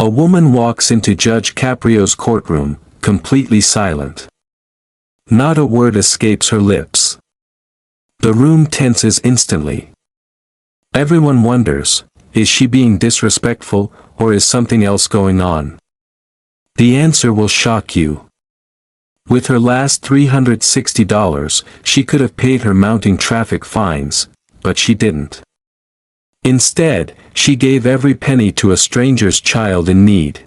A woman walks into Judge Caprio's courtroom, completely silent. Not a word escapes her lips. The room tenses instantly. Everyone wonders, is she being disrespectful, or is something else going on? The answer will shock you. With her last $360, she could have paid her mounting traffic fines, but she didn't. Instead, she gave every penny to a stranger's child in need.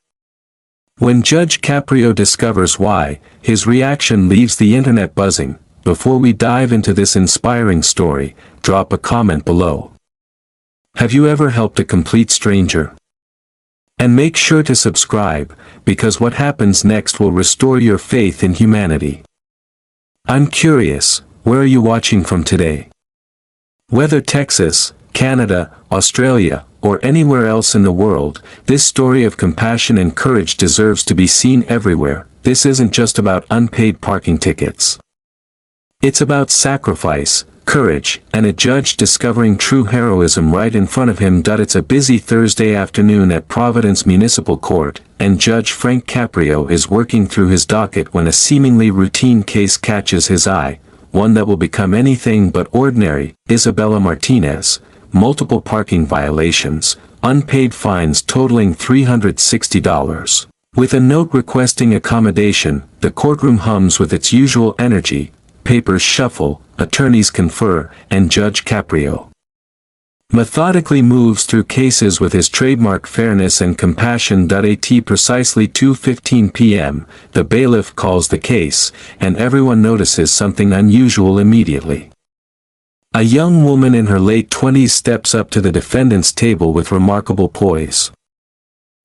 When Judge Caprio discovers why, his reaction leaves the internet buzzing. Before we dive into this inspiring story, drop a comment below. Have you ever helped a complete stranger? And make sure to subscribe, because what happens next will restore your faith in humanity. I'm curious, where are you watching from today? Whether Texas, Canada, Australia, or anywhere else in the world, this story of compassion and courage deserves to be seen everywhere. This isn't just about unpaid parking tickets. It's about sacrifice, courage, and a judge discovering true heroism right in front of him. It's a busy Thursday afternoon at Providence Municipal Court, and Judge Frank Caprio is working through his docket when a seemingly routine case catches his eye, one that will become anything but ordinary. Isabella Martinez, multiple parking violations, unpaid fines totaling $360. With a note requesting accommodation, the courtroom hums with its usual energy. Papers shuffle, attorneys confer, and Judge Caprio methodically moves through cases with his trademark fairness and compassion. At precisely 2:15 p.m., the bailiff calls the case, and everyone notices something unusual immediately. A young woman in her late 20s steps up to the defendant's table with remarkable poise.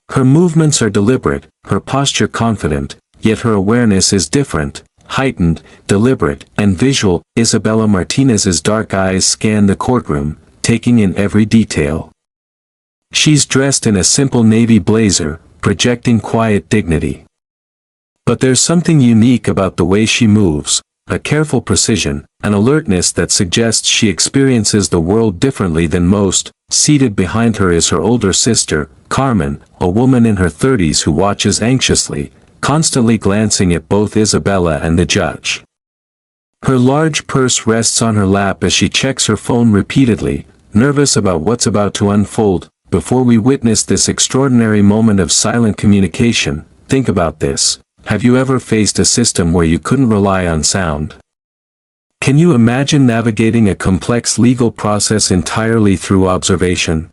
Her movements are deliberate, her posture confident, yet her awareness is different. Heightened, deliberate, and visual. Isabella Martinez's dark eyes scan the courtroom, taking in every detail. She's dressed in a simple navy blazer, projecting quiet dignity. But there's something unique about the way she moves, a careful precision, an alertness that suggests she experiences the world differently than most. Seated behind her is her older sister, Carmen, a woman in her 30s who watches anxiously, constantly glancing at both Isabella and the judge. Her large purse rests on her lap as she checks her phone repeatedly, nervous about what's about to unfold. Before we witness this extraordinary moment of silent communication, think about this. Have you ever faced a system where you couldn't rely on sound? Can you imagine navigating a complex legal process entirely through observation?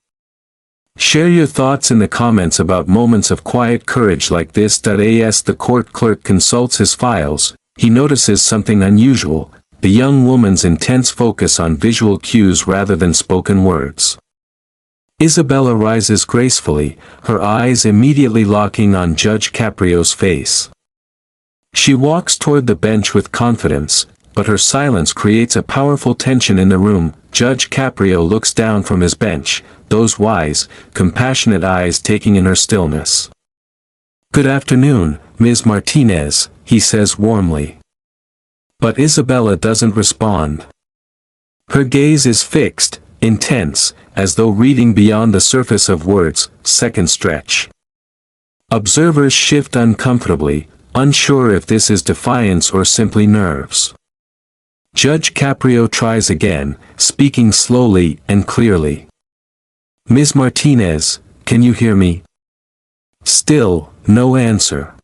Share your thoughts in the comments about moments of quiet courage like this. As the court clerk consults his files, he notices something unusual, the young woman's intense focus on visual cues rather than spoken words. Isabella rises gracefully, her eyes immediately locking on Judge Caprio's face. She walks toward the bench with confidence, but her silence creates a powerful tension in the room. Judge Caprio looks down from his bench, those wise, compassionate eyes taking in her stillness. "Good afternoon, Ms. Martinez," he says warmly. But Isabella doesn't respond. Her gaze is fixed, intense, as though reading beyond the surface of words. Second stretch. Observers shift uncomfortably, unsure if this is defiance or simply nerves. Judge Caprio tries again, speaking slowly and clearly. "Ms. Martinez, can you hear me?" Still, no answer.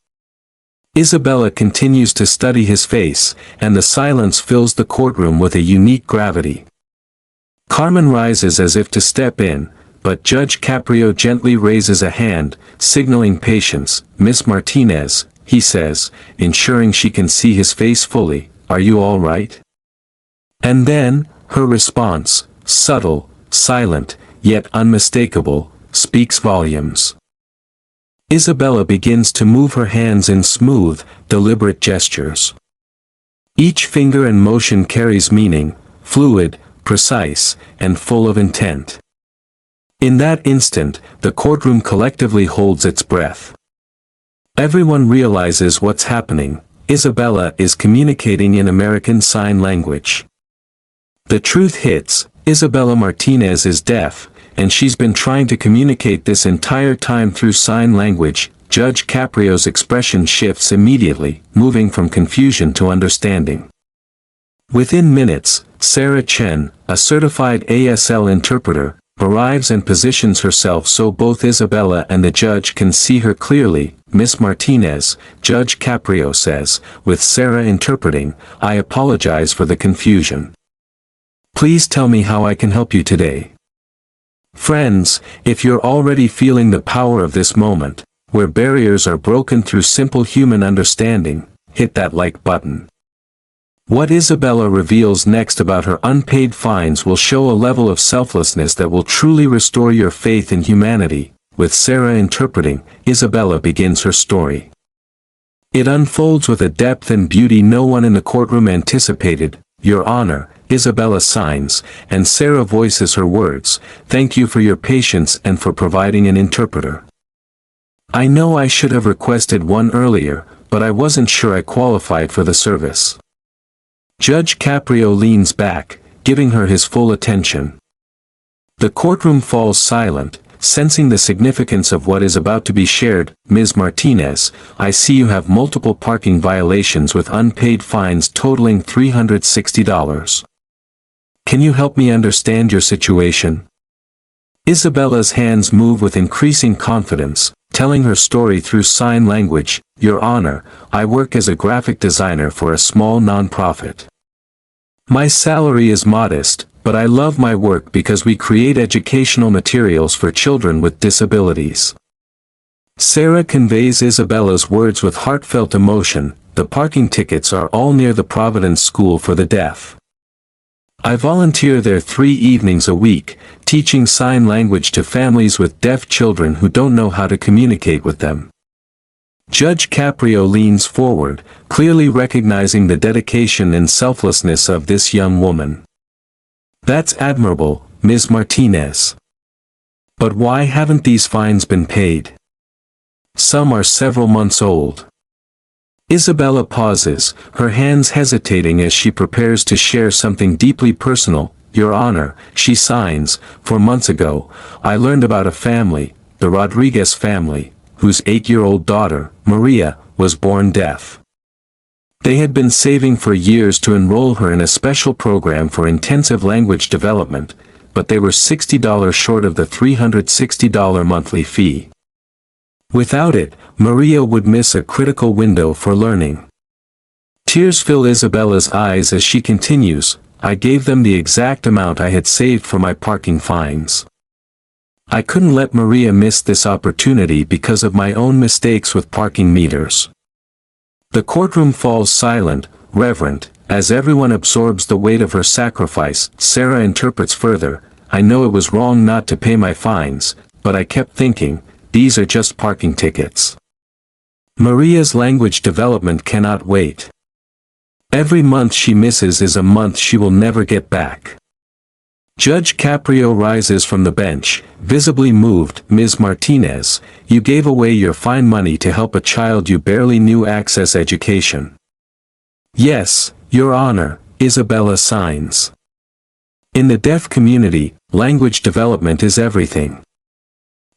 Isabella continues to study his face, and the silence fills the courtroom with a unique gravity. Carmen rises as if to step in, but Judge Caprio gently raises a hand, signaling patience. "Miss Martinez," he says, ensuring she can see his face fully, "are you all right?" And then, her response, subtle, silent, yet unmistakable, speaks volumes. Isabella begins to move her hands in smooth, deliberate gestures. Each finger and motion carries meaning, fluid, precise, and full of intent. In that instant, the courtroom collectively holds its breath. Everyone realizes what's happening. Isabella is communicating in American Sign Language. The truth hits, Isabella Martinez is deaf, and she's been trying to communicate this entire time through sign language. Judge Caprio's expression shifts immediately, moving from confusion to understanding. Within minutes, Sarah Chen, a certified ASL interpreter, arrives and positions herself so both Isabella and the judge can see her clearly. Miss Martinez, Judge Caprio says, with Sarah interpreting, "I apologize for the confusion. Please tell me how I can help you today." Friends, if you're already feeling the power of this moment, where barriers are broken through simple human understanding, hit that like button. What Isabella reveals next about her unpaid fines will show a level of selflessness that will truly restore your faith in humanity. With Sarah interpreting, Isabella begins her story. It unfolds with a depth and beauty no one in the courtroom anticipated. "Your Honor," Isabella signs, and Sarah voices her words, "Thank you for your patience and for providing an interpreter. I know I should have requested one earlier, but I wasn't sure I qualified for the service." Judge Caprio leans back, giving her his full attention. The courtroom falls silent, sensing the significance of what is about to be shared. "Ms. Martinez, I see you have multiple parking violations with unpaid fines totaling $360. Can you help me understand your situation?" Isabella's hands move with increasing confidence, telling her story through sign language. "Your Honor, I work as a graphic designer for a small nonprofit. My salary is modest, but I love my work because we create educational materials for children with disabilities." Sarah conveys Isabella's words with heartfelt emotion. "The parking tickets are all near the Providence School for the Deaf. I volunteer there 3 evenings a week, teaching sign language to families with deaf children who don't know how to communicate with them." Judge Caprio leans forward, clearly recognizing the dedication and selflessness of this young woman. "That's admirable, Ms. Martinez. But why haven't these fines been paid? Some are several months old." Isabella pauses, her hands hesitating as she prepares to share something deeply personal. "Your Honor," she signs, "for months ago, I learned about a family, the Rodriguez family, whose 8-year-old daughter, Maria, was born deaf. They had been saving for years to enroll her in a special program for intensive language development, but they were $60 short of the $360 monthly fee. Without it, Maria would miss a critical window for learning." Tears fill Isabella's eyes as she continues, "I gave them the exact amount I had saved for my parking fines. I couldn't let Maria miss this opportunity because of my own mistakes with parking meters." The courtroom falls silent, reverent, as everyone absorbs the weight of her sacrifice. Sarah interprets further, "I know it was wrong not to pay my fines, but I kept thinking, these are just parking tickets. Maria's language development cannot wait. Every month she misses is a month she will never get back." Judge Caprio rises from the bench, visibly moved. "Ms. Martinez, you gave away your fine money to help a child you barely knew access education." "Yes, Your Honor," Isabella signs. "In the deaf community, language development is everything.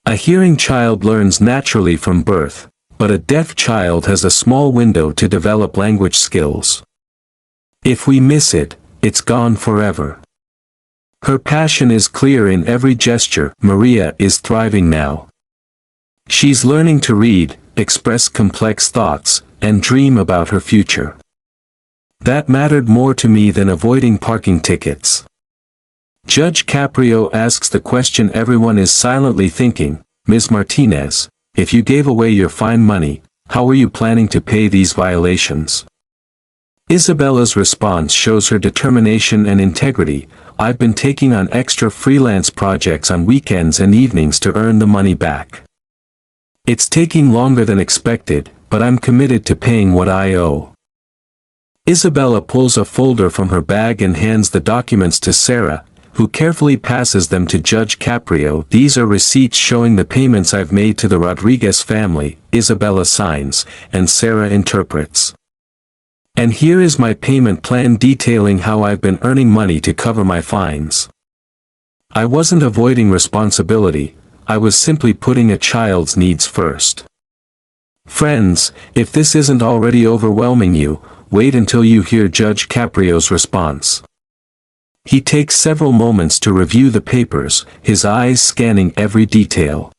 A hearing child learns naturally from birth, but a deaf child has a small window to develop language skills. If we miss it, it's gone forever." Her passion is clear in every gesture. Maria is thriving now. She's learning to read, express complex thoughts, and dream about her future. That mattered more to me than avoiding parking tickets. Judge Caprio asks the question everyone is silently thinking, "Ms. Martinez, if you gave away your fine money, how are you planning to pay these violations?" Isabella's response shows her determination and integrity. "I've been taking on extra freelance projects on weekends and evenings to earn the money back. It's taking longer than expected, but I'm committed to paying what I owe." Isabella pulls a folder from her bag and hands the documents to Sarah, who carefully passes them to Judge Caprio. "These are receipts showing the payments I've made to the Rodriguez family," Isabella signs, and Sarah interprets. "And here is my payment plan detailing how I've been earning money to cover my fines. I wasn't avoiding responsibility, I was simply putting a child's needs first. Friends, if this isn't already overwhelming you, wait until you hear Judge Caprio's response. He takes several moments to review the papers, his eyes scanning every detail.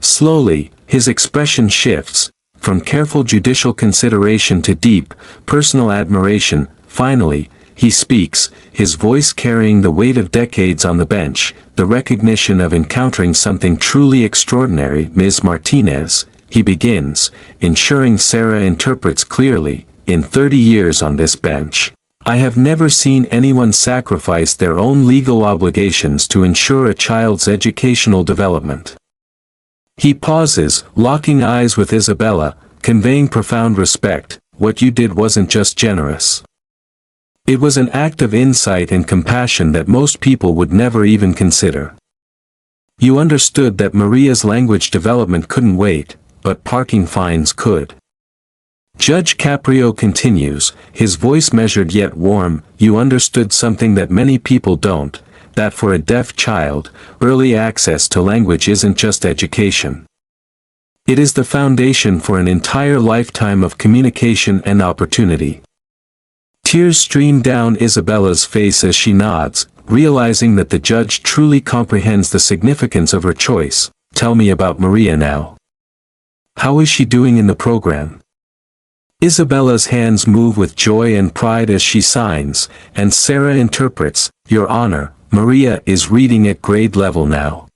Slowly, his expression shifts, from careful judicial consideration to deep, personal admiration. Finally, he speaks, his voice carrying the weight of decades on the bench, the recognition of encountering something truly extraordinary. Ms. Martinez, he begins, ensuring Sarah interprets clearly, in 30 years on this bench, I have never seen anyone sacrifice their own legal obligations to ensure a child's educational development. He pauses, locking eyes with Isabella, conveying profound respect. What you did wasn't just generous. It was an act of insight and compassion that most people would never even consider. You understood that Maria's language development couldn't wait, but parking fines could. Judge Caprio continues, his voice measured yet warm. You understood something that many people don't, that for a deaf child, early access to language isn't just education. It is the foundation for an entire lifetime of communication and opportunity. Tears stream down Isabella's face as she nods, realizing that the judge truly comprehends the significance of her choice. Tell me about Maria now. How is she doing in the program? Isabella's hands move with joy and pride as she signs, and Sarah interprets, Your Honor, Maria is reading at grade level now.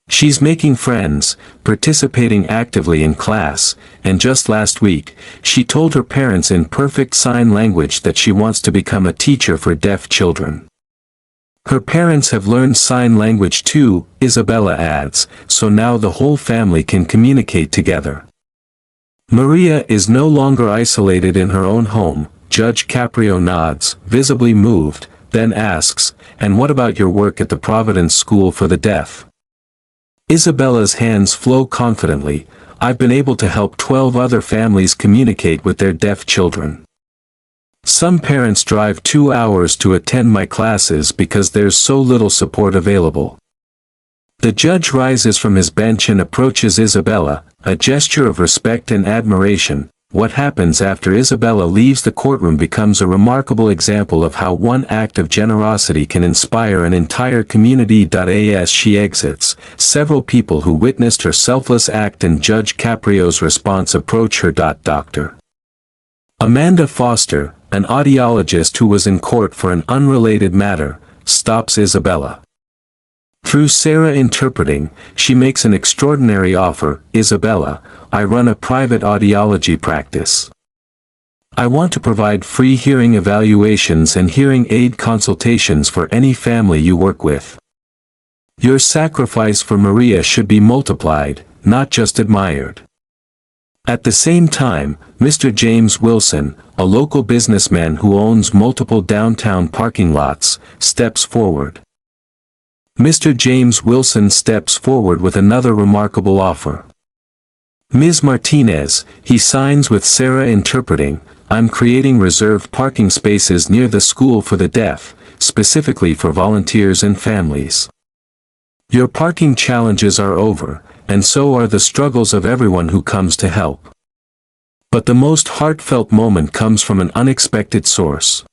She's making friends, participating actively in class, and just last week, she told her parents in perfect sign language that she wants to become a teacher for deaf children. Her parents have learned sign language too, Isabella adds, so now the whole family can communicate together. Maria is no longer isolated in her own home. Judge Caprio nods, visibly moved, then asks, and what about your work at the Providence School for the Deaf? Isabella's hands flow confidently. I've been able to help 12 other families communicate with their deaf children. Some parents drive 2 hours to attend my classes because there's so little support available. The judge rises from his bench and approaches Isabella, a gesture of respect and admiration. What happens after Isabella leaves the courtroom becomes a remarkable example of how one act of generosity can inspire an entire community. As she exits, several people who witnessed her selfless act and Judge Caprio's response approach her. Dr. Amanda Foster, an audiologist who was in court for an unrelated matter, stops Isabella. Through Sarah interpreting, she makes an extraordinary offer. Isabella, I run a private audiology practice. I want to provide free hearing evaluations and hearing aid consultations for any family you work with. Your sacrifice for Maria should be multiplied, not just admired. At the same time, Mr. James Wilson, a local businessman who owns multiple downtown parking lots, steps forward. Mr. James Wilson steps forward with another remarkable offer. Ms. Martinez, he signs with Sarah interpreting, I'm creating reserved parking spaces near the school for the deaf, specifically for volunteers and families. Your parking challenges are over, and so are the struggles of everyone who comes to help. But the most heartfelt moment comes from an unexpected source.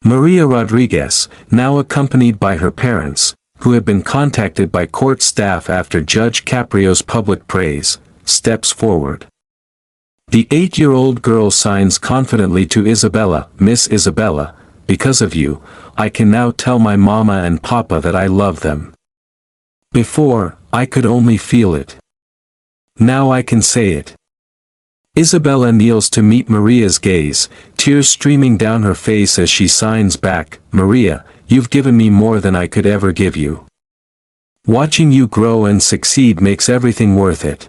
Maria Rodriguez, now accompanied by her parents, who have been contacted by court staff after Judge Caprio's public praise, steps forward. The 8-year-old girl signs confidently to Isabella, Miss Isabella, because of you, I can now tell my mama and papa that I love them. Before, I could only feel it. Now I can say it. Isabella kneels to meet Maria's gaze, tears streaming down her face as she signs back, Maria, you've given me more than I could ever give you. Watching you grow and succeed makes everything worth it.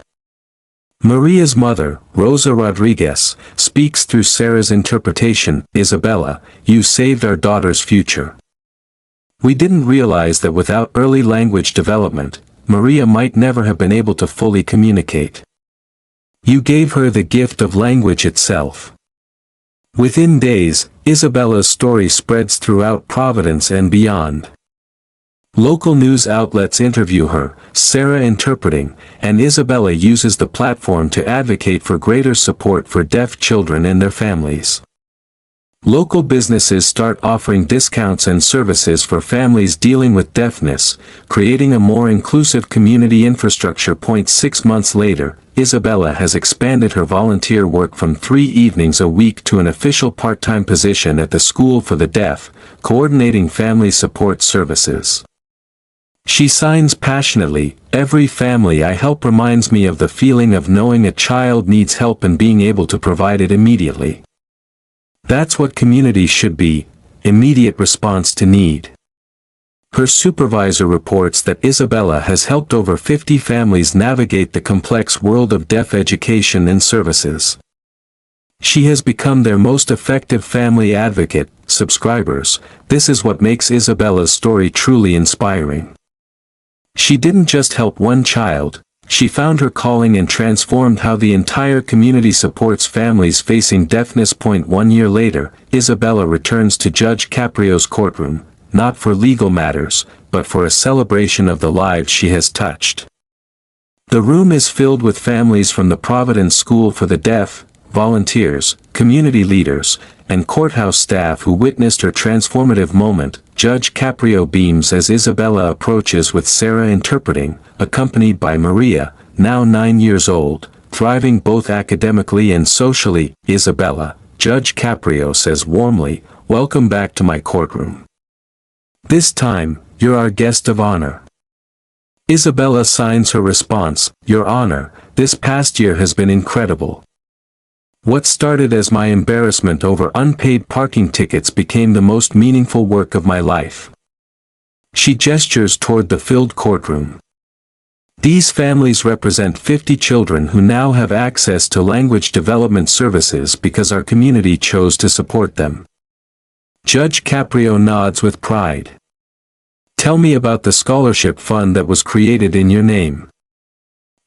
Maria's mother, Rosa Rodriguez, speaks through Sarah's interpretation, Isabella, you saved our daughter's future. We didn't realize that without early language development, Maria might never have been able to fully communicate. You gave her the gift of language itself. Within days, Isabella's story spreads throughout Providence and beyond. Local news outlets interview her, Sarah interpreting, and Isabella uses the platform to advocate for greater support for deaf children and their families. Local businesses start offering discounts and services for families dealing with deafness, creating a more inclusive community infrastructure. 6 months later, Isabella has expanded her volunteer work from 3 evenings a week to an official part-time position at the School for the Deaf, coordinating family support services. She signs passionately, "Every family I help reminds me of the feeling of knowing a child needs help and being able to provide it immediately. That's what community should be, immediate response to need." Her supervisor reports that Isabella has helped over 50 families navigate the complex world of deaf education and services. She has become their most effective family advocate. Subscribers, this is what makes Isabella's story truly inspiring. She didn't just help one child, she found her calling and transformed how the entire community supports families facing deafness. 1 year later, Isabella returns to Judge Caprio's courtroom, not for legal matters, but for a celebration of the lives she has touched. The room is filled with families from the Providence School for the Deaf, volunteers, community leaders, and courthouse staff who witnessed her transformative moment. Judge Caprio beams as Isabella approaches with Sarah interpreting, accompanied by Maria, now 9 years old, thriving both academically and socially. "Isabella," Judge Caprio says warmly, "welcome back to my courtroom. This time, you're our guest of honor." Isabella signs her response, "Your Honor, this past year has been incredible. What started as my embarrassment over unpaid parking tickets became the most meaningful work of my life." She gestures toward the filled courtroom. These families represent 50 children who now have access to language development services because our community chose to support them. Judge Caprio nods with pride. "Tell me about the scholarship fund that was created in your name."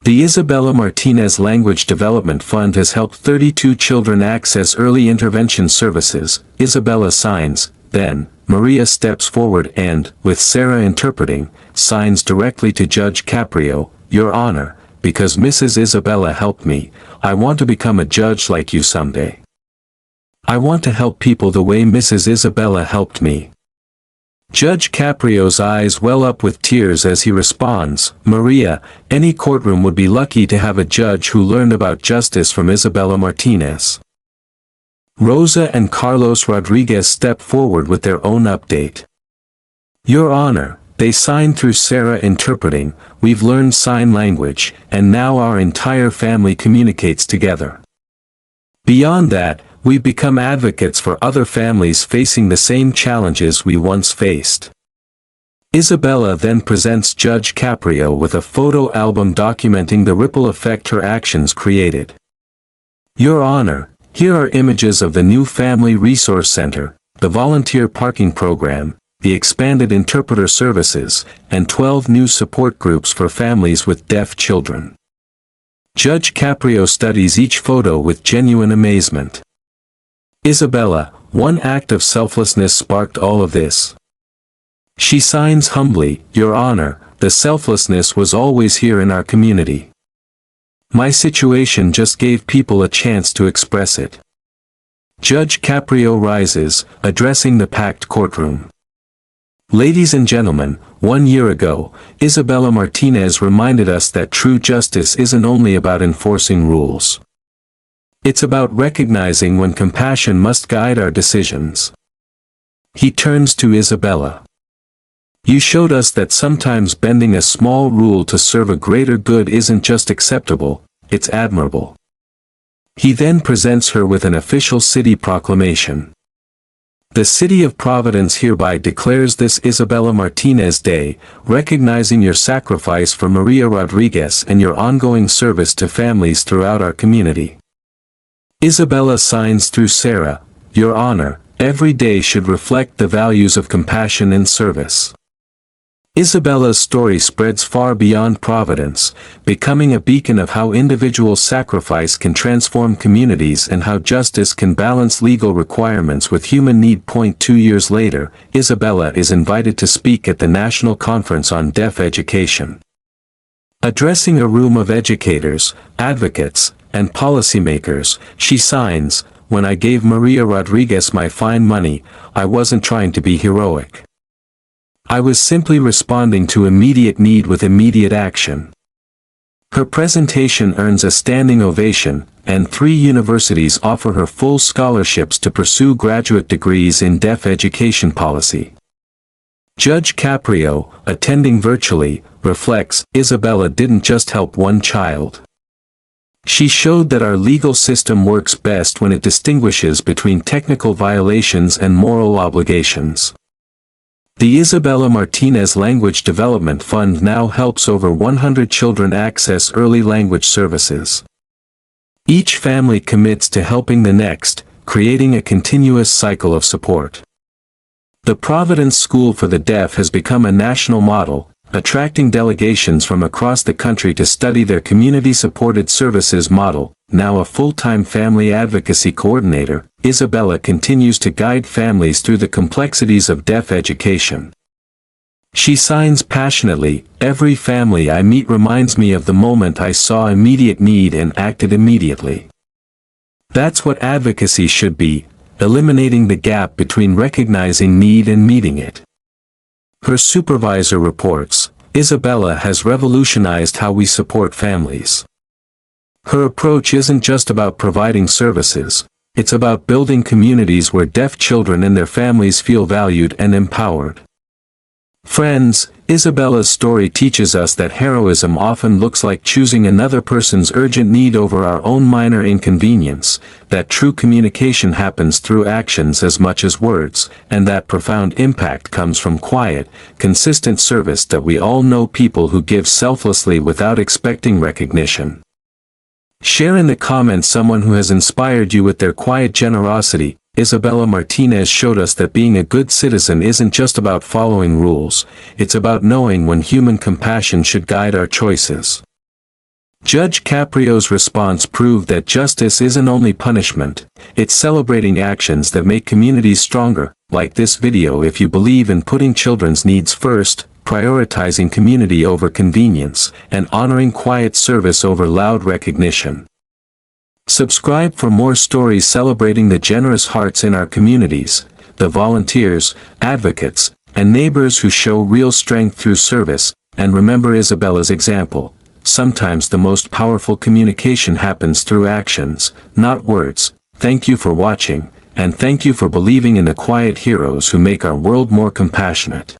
The Isabella Martinez Language Development Fund has helped 32 children access early intervention services. Isabella signs, then, Maria steps forward and, with Sarah interpreting, signs directly to Judge Caprio, "Your Honor, because Mrs. Isabella helped me, I want to become a judge like you someday. I want to help people the way Mrs. Isabella helped me." Judge Caprio's eyes well up with tears as he responds, "Maria, any courtroom would be lucky to have a judge who learned about justice from Isabella Martinez." Rosa and Carlos Rodriguez step forward with their own update. "Your Honor," they sign through Sarah interpreting, "we've learned sign language, and now our entire family communicates together. Beyond that, we've become advocates for other families facing the same challenges we once faced." Isabella then presents Judge Caprio with a photo album documenting the ripple effect her actions created. "Your Honor, here are images of the new Family Resource Center, the volunteer parking program, the expanded interpreter services, and 12 new support groups for families with deaf children." Judge Caprio studies each photo with genuine amazement. "Isabella, one act of selflessness sparked all of this." She signs humbly, "Your Honor, the selflessness was always here in our community. My situation just gave people a chance to express it." Judge Caprio rises, addressing the packed courtroom. "Ladies and gentlemen, 1 year ago, Isabella Martinez reminded us that true justice isn't only about enforcing rules. It's about recognizing when compassion must guide our decisions." He turns to Isabella. "You showed us that sometimes bending a small rule to serve a greater good isn't just acceptable, it's admirable." He then presents her with an official city proclamation. "The City of Providence hereby declares this Isabella Martinez Day, recognizing your sacrifice for Maria Rodriguez and your ongoing service to families throughout our community." Isabella signs through Sarah, "Your Honor, every day should reflect the values of compassion and service." Isabella's story spreads far beyond Providence, becoming a beacon of how individual sacrifice can transform communities and how justice can balance legal requirements with human need. 2 years later, Isabella is invited to speak at the National Conference on Deaf Education. Addressing a room of educators, advocates, and policymakers, she signs, "When I gave Maria Rodriguez my fine money, I wasn't trying to be heroic. I was simply responding to immediate need with immediate action." Her presentation earns a standing ovation, and 3 universities offer her full scholarships to pursue graduate degrees in deaf education policy. Judge Caprio, attending virtually, reflects, "Isabella didn't just help one child. She showed that our legal system works best when it distinguishes between technical violations and moral obligations." The Isabella Martinez Language Development Fund now helps over 100 children access early language services. Each family commits to helping the next, creating a continuous cycle of support. The Providence School for the Deaf has become a national model, attracting delegations from across the country to study their community-supported services model. Now a full-time family advocacy coordinator, Isabella continues to guide families through the complexities of deaf education. She signs passionately, "Every family I meet reminds me of the moment I saw immediate need and acted immediately." That's what advocacy should be, eliminating the gap between recognizing need and meeting it. Her supervisor reports, "Isabella has revolutionized how we support families." Her approach isn't just about providing services, it's about building communities where deaf children and their families feel valued and empowered. Friends, Isabella's story teaches us that heroism often looks like choosing another person's urgent need over our own minor inconvenience, that true communication happens through actions as much as words, and that profound impact comes from quiet, consistent service. That we all know people who give selflessly without expecting recognition. Share in the comments someone who has inspired you with their quiet generosity. Isabella Martinez showed us that being a good citizen isn't just about following rules, it's about knowing when human compassion should guide our choices. Judge Caprio's response proved that justice isn't only punishment, it's celebrating actions that make communities stronger. Like this video if you believe in putting children's needs first, prioritizing community over convenience, and honoring quiet service over loud recognition. Subscribe for more stories celebrating the generous hearts in our communities, the volunteers, advocates, and neighbors who show real strength through service. And remember Isabella's example, sometimes the most powerful communication happens through actions, not words. Thank you for watching, and thank you for believing in the quiet heroes who make our world more compassionate.